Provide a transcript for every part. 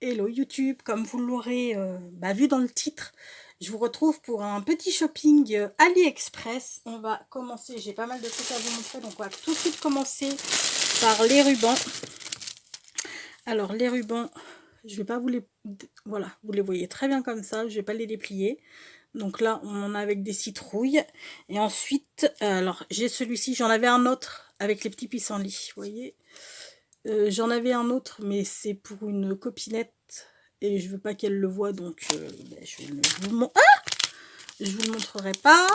Hello YouTube, comme vous l'aurez vu dans le titre, je vous retrouve pour un petit shopping AliExpress. On va commencer, j'ai pas mal de trucs à vous montrer, donc on va tout de suite commencer par les rubans. Alors les rubans, je vais pas vous les... Voilà, vous les voyez très bien comme ça, je vais pas les déplier. Donc là, on en a avec des citrouilles. Et ensuite, alors j'ai celui-ci, j'en avais un autre avec les petits pissenlits, vous voyez. J'en avais un autre, mais c'est pour une copinette et je veux pas qu'elle le voie, donc je vous le montrerai pas.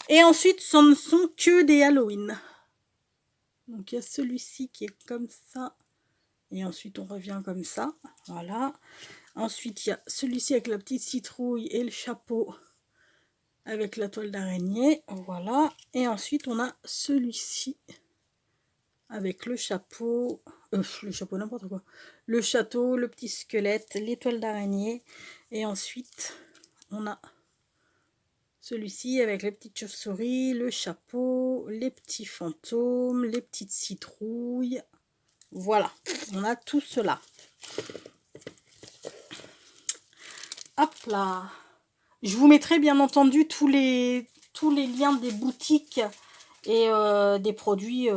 Et ensuite, ce ne sont que des Halloween. Donc il y a celui-ci qui est comme ça, et ensuite on revient comme ça, voilà. Ensuite il y a celui-ci avec la petite citrouille et le chapeau avec la toile d'araignée, voilà. Et ensuite on a celui-ci avec le chapeau n'importe quoi, le château, le petit squelette, l'étoile d'araignée, et ensuite on a celui-ci avec les petites chauves-souris, le chapeau, les petits fantômes, les petites citrouilles, voilà, on a tout cela. Hop là, je vous mettrai bien entendu tous les liens des boutiques et des produits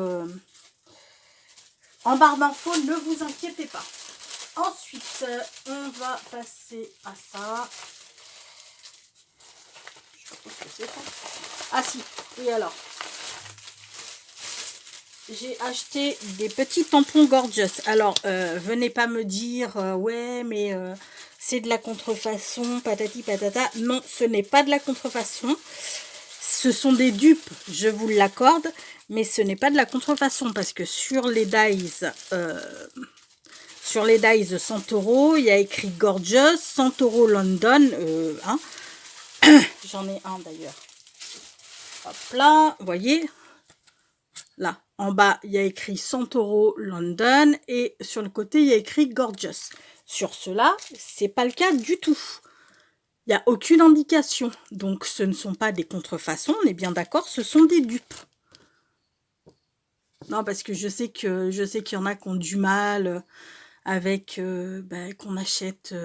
en barre d'infos, ne vous inquiétez pas. Ensuite, on va passer à ça. Je sais pas ce que c'est ça. Ah si, oui alors. J'ai acheté des petits tampons Gorgeous. Alors, venez pas me dire, ouais, mais c'est de la contrefaçon, patati patata. Non, ce n'est pas de la contrefaçon. Ce sont des dupes, je vous l'accorde, mais ce n'est pas de la contrefaçon parce que sur les dies Santoro, il y a écrit Gorgeous, Santoro London, hein. J'en ai un d'ailleurs. Hop là, vous voyez. Là, en bas, il y a écrit Santoro London et sur le côté, il y a écrit Gorgeous. Sur cela, c'est pas le cas du tout. Il n'y a aucune indication. Donc, ce ne sont pas des contrefaçons, on est bien d'accord, ce sont des dupes. Non, parce que je sais qu'il y en a qui ont du mal avec qu'on achète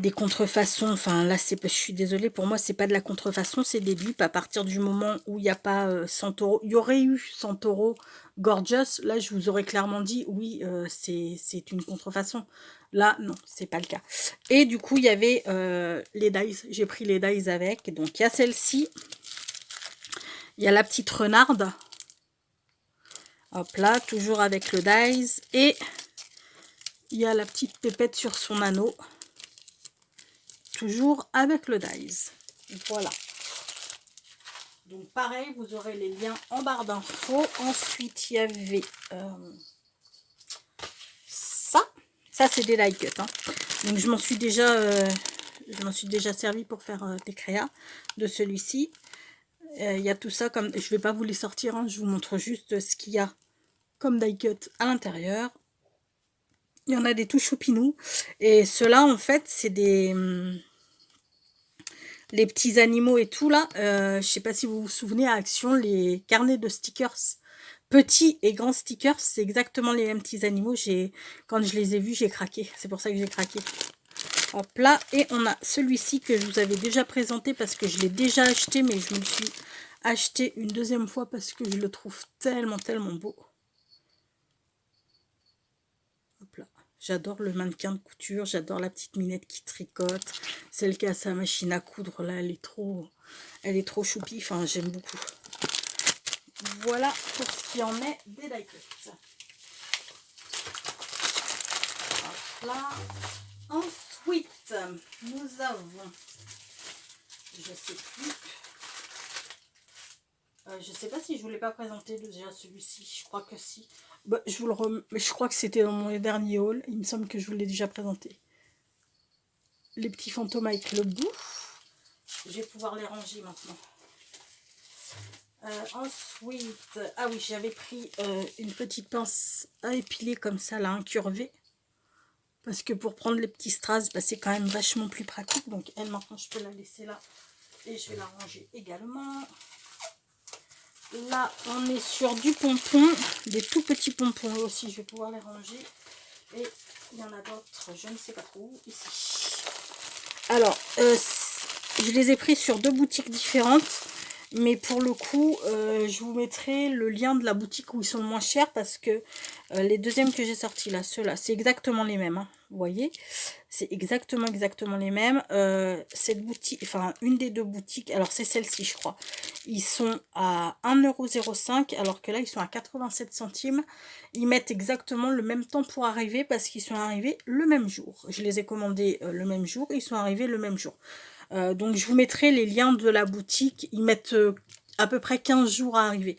des contrefaçons. Enfin là, je suis désolée, pour moi c'est pas de la contrefaçon, c'est des dupes. À partir du moment où il n'y a pas Santoro, il y aurait eu Santoro Gorgeous, là je vous aurais clairement dit oui, c'est une contrefaçon. Là non, c'est pas le cas. Et du coup il y avait les dies, j'ai pris les dies avec. Donc il y a celle-ci, il y a la petite renarde, hop là, toujours avec le dies, et il y a la petite pépette sur son anneau, toujours avec le dies. Voilà. Donc pareil, vous aurez les liens en barre d'infos. Ensuite, il y avait ça. Ça, c'est des die cut. Hein. Donc je m'en suis déjà servi pour faire des créas de celui-ci. Il y a tout ça comme... Je vais pas vous les sortir, hein, je vous montre juste ce qu'il y a comme die cut à l'intérieur. Il y en a des tout choupinous. Et ceux-là, en fait, c'est des... les petits animaux et tout là, je sais pas si vous vous souvenez, à Action, les carnets de stickers, petits et grands stickers, c'est exactement les mêmes petits animaux. Quand je les ai vus, j'ai craqué, c'est pour ça que j'ai craqué. Hop là, et on a celui-ci que je vous avais déjà présenté parce que je l'ai déjà acheté, mais je me le suis acheté une deuxième fois parce que je le trouve tellement beau. Hop là. J'adore le mannequin de couture, j'adore la petite minette qui tricote, celle qui a sa machine à coudre là, elle est trop choupie, enfin j'aime beaucoup. Voilà pour ce qui en est des die cuts. Là. Ensuite, nous avons, je sais plus, je sais pas si je vous l'ai pas présenté déjà celui-ci, je crois que si. Bah, je crois que c'était dans mon dernier haul, il me semble que je vous l'ai déjà présenté. Les petits fantômes avec le bout. Je vais pouvoir les ranger maintenant. Ensuite, ah oui, j'avais pris une petite pince à épiler comme ça, là, incurvée. Parce que pour prendre les petits strass, c'est quand même vachement plus pratique. Donc elle, maintenant, je peux la laisser là. Et je vais la ranger également. Là, on est sur du pompon, des tout petits pompons. Eux aussi, je vais pouvoir les ranger. Et il y en a d'autres, je ne sais pas trop, ici. Alors, je les ai pris sur 2 boutiques différentes. Mais pour le coup, je vous mettrai le lien de la boutique où ils sont le moins chers. Parce que les deuxièmes que j'ai sortis là, ceux-là, c'est exactement les mêmes. Hein, vous voyez, c'est exactement les mêmes. Cette boutique, enfin une des 2 boutiques, alors c'est celle-ci je crois. Ils sont à 1,05 € alors que là ils sont à 87 centimes. Ils mettent exactement le même temps pour arriver parce qu'ils sont arrivés le même jour. Je les ai commandés le même jour, ils sont arrivés le même jour. Donc je vous mettrai les liens de la boutique. Ils mettent à peu près 15 jours à arriver.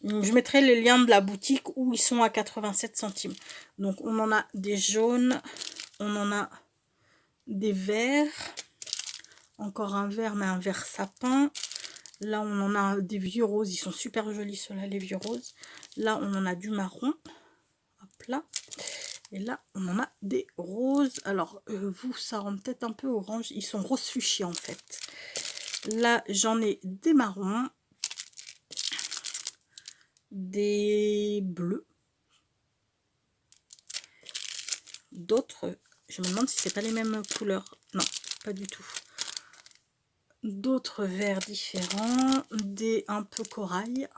Donc, je mettrai les liens de la boutique où ils sont à 87 centimes. Donc on en a des jaunes, on en a des verts, encore un vert mais un vert sapin. Là on en a des vieux roses, ils sont super jolis ceux-là, les vieux roses. Là on en a du marron, hop là. Et là, on en a des roses. Alors, vous, ça rend peut-être un peu orange. Ils sont rose fuchsia, en fait. Là, j'en ai des marrons. Des bleus. D'autres, je me demande si c'est pas les mêmes couleurs. Non, pas du tout. D'autres verts différents. Des un peu corail.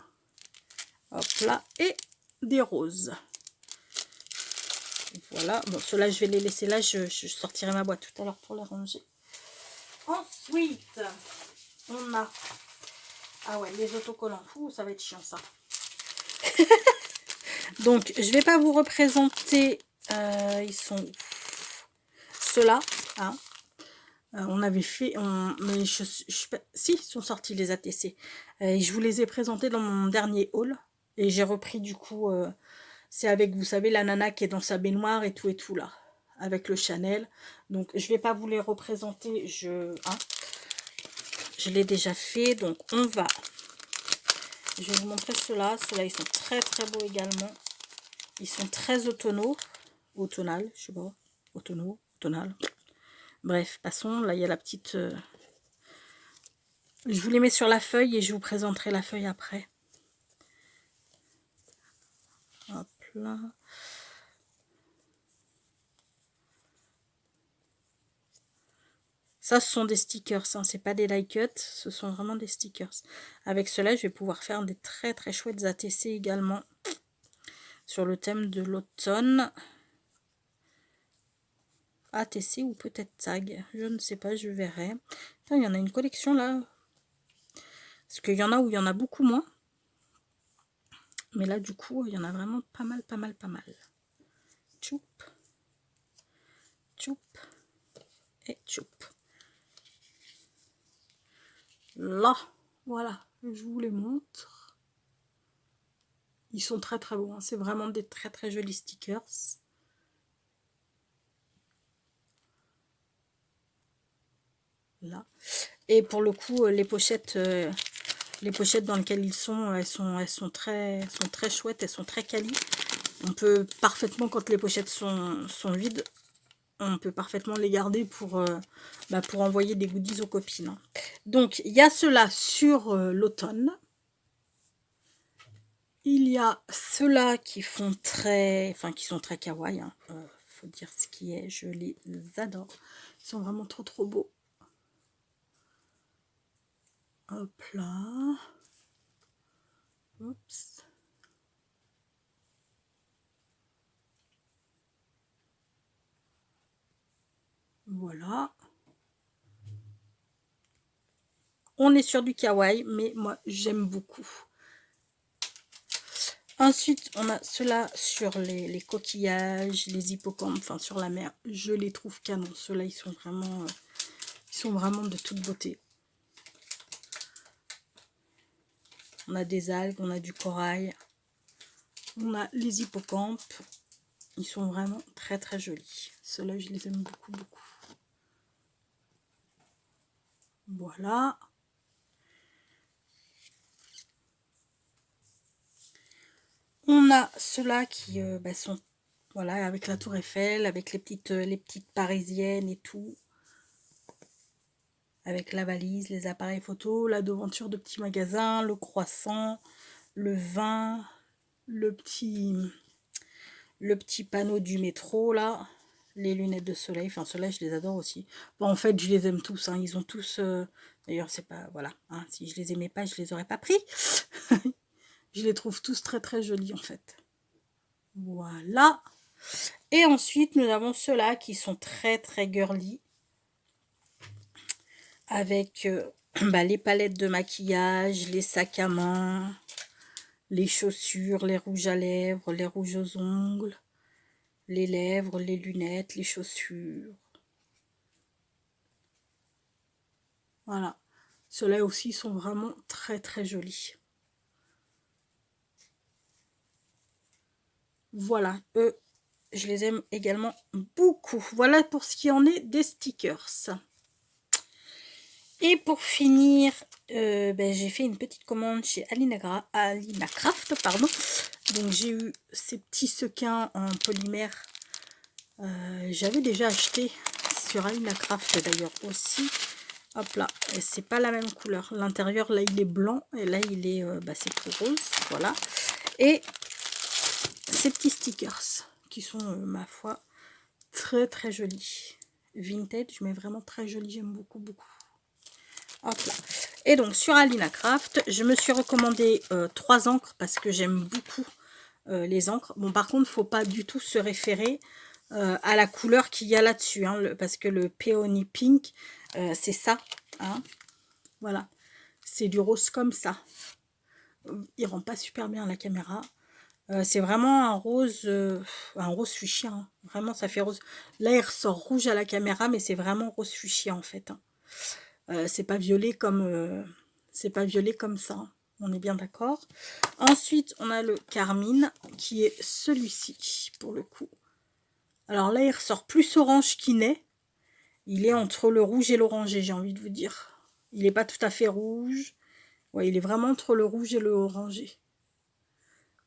Hop là. Et des roses. Voilà, bon, ceux-là, je vais les laisser là. Je sortirai ma boîte tout à l'heure pour les ranger. Ensuite, on a... Ah ouais, les autocollants. Ouh, ça va être chiant, ça. Donc, je vais pas vous représenter... ils sont... Ceux-là, hein. On avait fait... Mais si, ils sont sortis, les ATC. Je vous les ai présentés dans mon dernier haul. Et j'ai repris, du coup... c'est avec, vous savez, la nana qui est dans sa baignoire et tout, là. Avec le Chanel. Donc, je vais pas vous les représenter. Je l'ai déjà fait. Donc, on va... Je vais vous montrer ceux-là. Ceux-là, ils sont très, très beaux également. Ils sont très automnaux. Automnal, je sais pas. Automnaux, automnal. Bref, passons. Là, il y a la petite... Je vous les mets sur la feuille et je vous présenterai la feuille après. Hop là. Ça, ce sont des stickers, hein. C'est pas des die cut, ce sont vraiment des stickers. Avec cela, je vais pouvoir faire des très très chouettes ATC également. Sur le thème de l'automne. ATC ou peut-être tag, je ne sais pas, je verrai. Putain, il y en a une collection là. Parce qu'il y en a où il y en a beaucoup moins. Mais là, du coup, il y en a vraiment pas mal. Tchoup. Tchoup. Et tchoup. Là, voilà, je vous les montre. Ils sont très très beaux, hein. C'est vraiment des très très jolis stickers. Là. Et pour le coup, les pochettes dans lesquelles ils sont, elles sont très chouettes, elles sont très quali. On peut parfaitement, quand les pochettes sont vides, on peut parfaitement les garder pour envoyer des goodies aux copines, hein. Donc, il y a ceux-là sur l'automne. Il y a ceux-là qui font qui sont très kawaii, hein. Faut dire ce qui est, je les adore. Ils sont vraiment trop beaux. Hop là. Oups. Voilà. On est sur du kawaii, mais moi j'aime beaucoup. Ensuite, on a ceux-là sur les coquillages, les hippocampes, enfin sur la mer. Je les trouve canons. Ceux-là, ils sont vraiment de toute beauté. On a des algues, on a du corail, on a les hippocampes. Ils sont vraiment très très jolis. Ceux-là, je les aime beaucoup. Voilà. On a ceux-là qui sont, voilà, avec la tour Eiffel, avec les petites parisiennes et tout. Avec la valise, les appareils photo, la devanture de petits magasins, le croissant. le vin, le petit panneau du métro là, les lunettes de soleil, enfin ceux-là je les adore aussi. Bon, en fait je les aime tous, hein. Ils ont tous, d'ailleurs c'est pas, voilà, hein, si je les aimais pas je les aurais pas pris. Je les trouve tous très très jolis en fait. Voilà. Et ensuite nous avons ceux-là qui sont très très girly, avec les palettes de maquillage, les sacs à main, les chaussures, les rouges à lèvres, les rouges aux ongles, les lèvres, les lunettes, les chaussures. Voilà. Ceux-là aussi sont vraiment très très jolis. Voilà, eux, je les aime également beaucoup. Voilà pour ce qui en est des stickers. Et pour finir, j'ai fait une petite commande chez Alina Craft, pardon. Donc j'ai eu ces petits sequins en polymère. J'avais déjà acheté sur Alina Craft d'ailleurs aussi. Hop là, c'est pas la même couleur. L'intérieur là il est blanc et là il est c'est tout rose, voilà. Et ces petits stickers qui sont ma foi très très jolis. Vintage mais vraiment très jolis, j'aime beaucoup beaucoup. Hop là. Et donc sur Alina Craft, je me suis recommandé 3 encres parce que j'aime beaucoup les encres. Bon par contre, faut pas du tout se référer à la couleur qu'il y a là-dessus, hein, parce que le Peony Pink, c'est ça, hein, voilà, c'est du rose comme ça. Il rend pas super bien à la caméra. C'est vraiment un rose fuchsia, hein. Vraiment ça fait rose. Là il ressort rouge à la caméra, mais c'est vraiment rose fuchsia en fait, hein. C'est pas violet comme ça, hein. On est bien d'accord. Ensuite on a le carmine qui est celui-ci pour le coup. Alors là il ressort plus orange qu'il n'est. Il est entre le rouge et l'orangé, j'ai envie de vous dire. Il n'est pas tout à fait rouge. Ouais, il est vraiment entre le rouge et le orangé.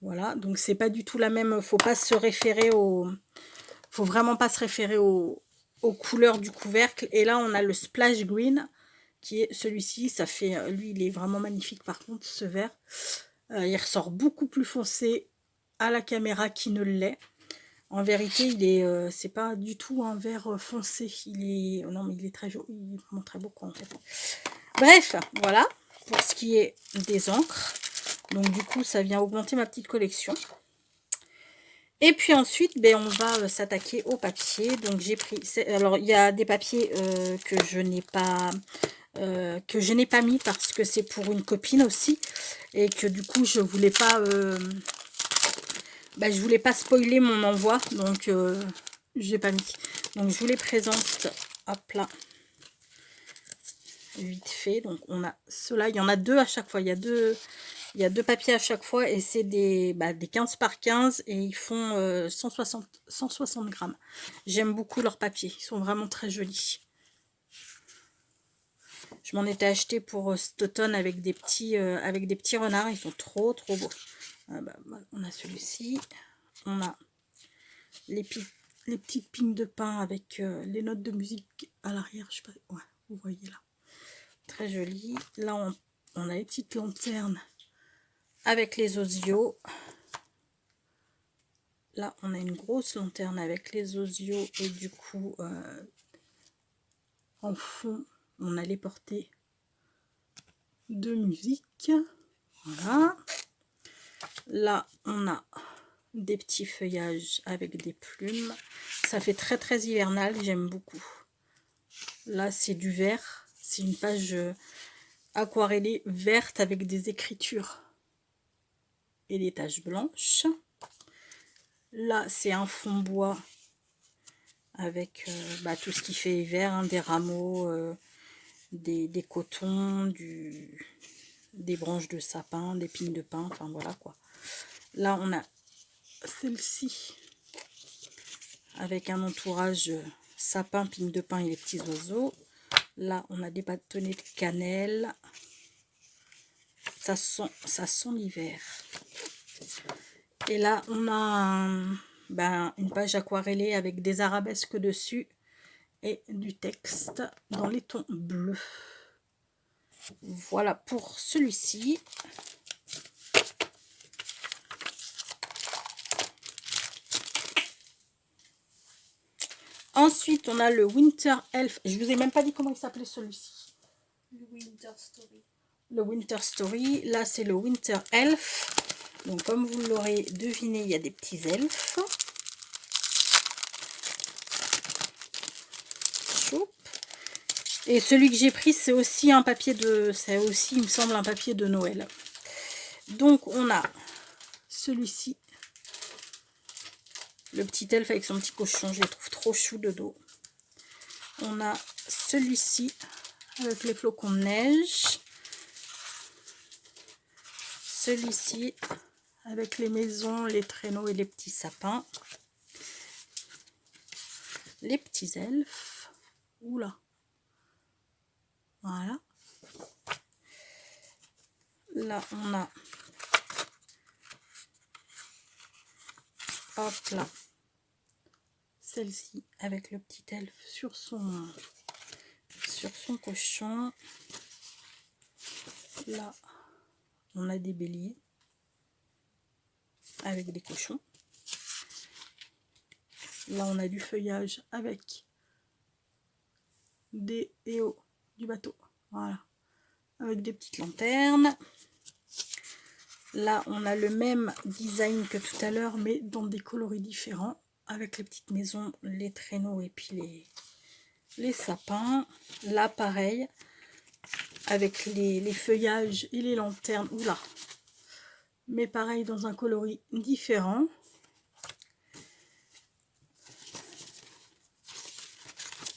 Voilà, donc c'est pas du tout la même. Faut pas se référer au. Faut vraiment pas se référer aux couleurs du couvercle. Et là, on a le Splash Green, qui est celui-ci. Ça fait. Lui, il est vraiment magnifique par contre, ce vert. Il ressort beaucoup plus foncé à la caméra qu'il ne l'est. En vérité, il est, c'est pas du tout un vert foncé. Il est, non mais il est très joli, il est vraiment très beau quoi en fait. Bref, voilà pour ce qui est des encres. Donc du coup, ça vient augmenter ma petite collection. Et puis ensuite, on va s'attaquer au papier. Donc j'ai pris, alors il y a des papiers que je n'ai pas mis parce que c'est pour une copine aussi et que du coup je voulais pas spoiler mon envoi, donc j'ai pas mis. Donc je vous les présente, hop là, vite fait. Donc on a ceux-là, il y en a 2 à chaque fois, il y a deux papiers à chaque fois et c'est des 15 par 15 et ils font 160 grammes. J'aime beaucoup leurs papiers, ils sont vraiment très jolis. Je m'en étais acheté pour cet automne avec des petits renards, ils sont trop trop beaux. On a celui-ci. On a les petites pignes de pain avec les notes de musique à l'arrière. Je sais pas, ouais, vous voyez là. Très joli. Là, on a les petites lanternes avec les osios. Là, on a une grosse lanterne avec les osios et du coup, en fond, on a les portées de musique. Voilà. Là, on a des petits feuillages avec des plumes. Ça fait très très hivernal, j'aime beaucoup. Là c'est du vert, c'est une page aquarellée verte avec des écritures et des taches blanches. Là c'est un fond bois avec tout ce qui fait hiver, hein, des rameaux, des cotons, des branches de sapin, des pignes de pin, enfin voilà quoi. Là on a celle-ci avec un entourage sapin, pignes de pin et les petits oiseaux. Là on a des bâtonnets de cannelle. Ça sent l'hiver. Et là on a une page aquarellée avec des arabesques dessus et du texte dans les tons bleus. Voilà pour celui-ci. Ensuite, on a le Winter Elf. Je vous ai même pas dit comment il s'appelait celui-ci. Le Winter Story. Le Winter Story. Là, c'est le Winter Elf. Donc, comme vous l'aurez deviné, il y a des petits elfes. Choup. Et celui que j'ai pris, c'est aussi un papier de... C'est aussi, il me semble, un papier de Noël. Donc, on a celui-ci. Le petit elfe avec son petit cochon. Je le trouve trop chou de dos. On a celui-ci avec les flocons de neige. Celui-ci avec les maisons, les traîneaux et les petits sapins. Les petits elfes. Oula. Voilà. Là, on a... Hop là. Celle-ci avec le petit elfe sur son cochon. Là, on a des béliers avec des cochons. Là, on a du feuillage avec des EO du bateau. Voilà. Avec des petites lanternes. Là, on a le même design que tout à l'heure, mais dans des coloris différents. Avec les petites maisons, les traîneaux et puis les sapins. Là, pareil. Avec les feuillages et les lanternes. Oula. Mais pareil, dans un coloris différent.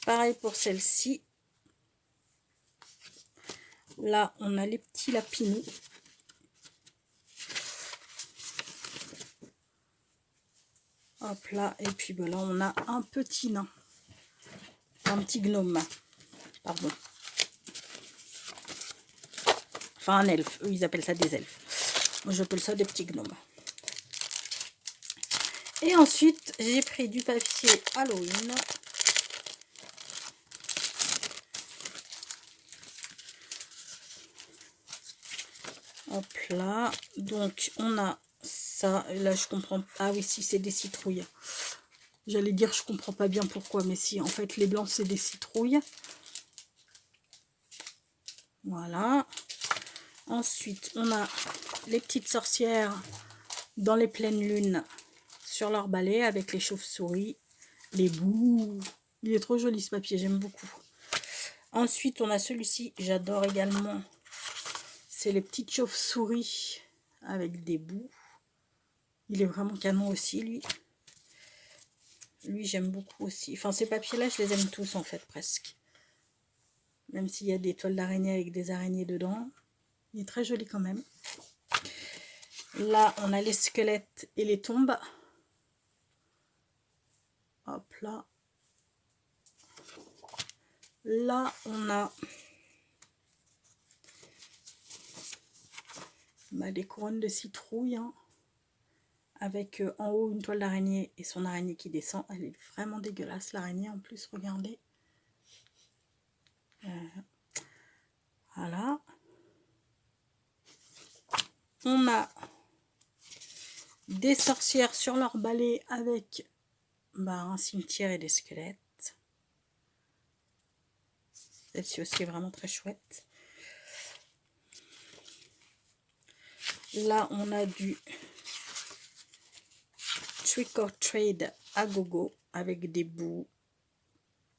Pareil pour celle-ci. Là, on a les petits lapinous. Hop là. Et puis ben là, on a un petit nain. Un petit gnome. Pardon. Enfin, un elfe. Eux, ils appellent ça des elfes. Moi, j'appelle ça des petits gnomes. Et ensuite, j'ai pris du papier Halloween. Hop là. Donc, on a ça. Et là, je comprends. Ah oui, si, c'est des citrouilles. J'allais dire, je comprends pas bien pourquoi. Mais si, en fait, les blancs, c'est des citrouilles. Voilà. Ensuite, on a les petites sorcières dans les pleines lunes sur leur balai avec les chauves-souris, les bouts. Il est trop joli ce papier, j'aime beaucoup. Ensuite, on a celui-ci, j'adore également. C'est les petites chauves-souris avec des bouts. Il est vraiment canon aussi, lui. Lui, j'aime beaucoup aussi. Enfin, ces papiers-là, je les aime tous, en fait, presque. Même s'il y a des toiles d'araignée avec des araignées dedans. Il est très joli quand même. Là, on a les squelettes et les tombes. Hop là. Là, on a des couronnes de citrouille. Hein, avec en haut une toile d'araignée et son araignée qui descend. Elle est vraiment dégueulasse, l'araignée en plus, regardez. Voilà. On a des sorcières sur leur balai avec un cimetière et des squelettes. Celle-ci aussi est vraiment très chouette. Là, on a du Trick or Trade à gogo avec des bouts,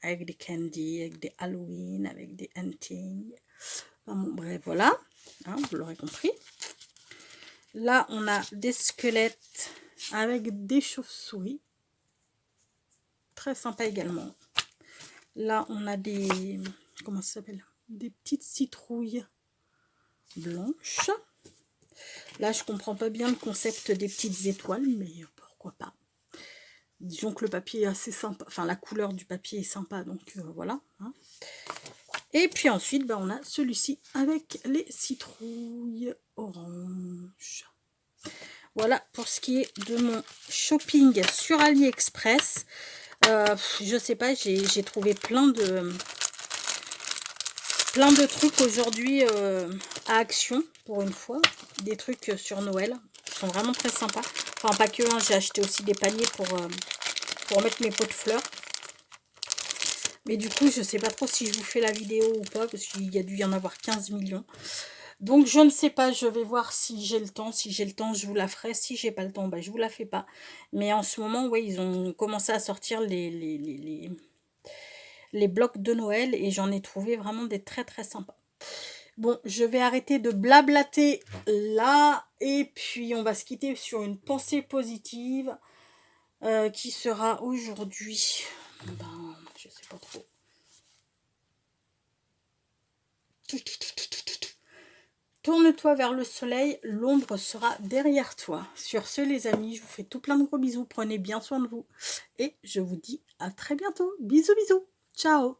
avec des candy, avec des Halloween, avec des hunting. Enfin, bon, bref, voilà. Hein, vous l'aurez compris. Là, on a des squelettes avec des chauves-souris. Très sympa également. Là, on a des... Comment ça s'appelle? Des petites citrouilles blanches. Là, je comprends pas bien le concept des petites étoiles, mais pourquoi pas. Disons que le papier est assez sympa. Enfin, la couleur du papier est sympa, donc voilà. Hein. Et puis ensuite, on a celui-ci avec les citrouilles orange. Voilà pour ce qui est de mon shopping sur AliExpress. Je sais pas, j'ai trouvé plein de trucs aujourd'hui à Action pour une fois. Des trucs sur Noël qui sont vraiment très sympas. Enfin, pas que, hein, j'ai acheté aussi des paniers pour mettre mes pots de fleurs. Mais du coup, je sais pas trop si je vous fais la vidéo ou pas, parce qu'il y a dû y en avoir 15 millions. Donc, je ne sais pas, je vais voir si j'ai le temps. Si j'ai le temps, je vous la ferai. Si j'ai pas le temps, bah, je vous la fais pas. Mais en ce moment, oui, ils ont commencé à sortir les blocs de Noël et j'en ai trouvé vraiment des très très sympas. Bon, je vais arrêter de blablater là et puis on va se quitter sur une pensée positive qui sera aujourd'hui. Ben, je sais pas trop. Tourne-toi vers le soleil, l'ombre sera derrière toi. Sur ce, les amis, je vous fais tout plein de gros bisous. Prenez bien soin de vous. Et je vous dis à très bientôt. Bisous, bisous. Ciao.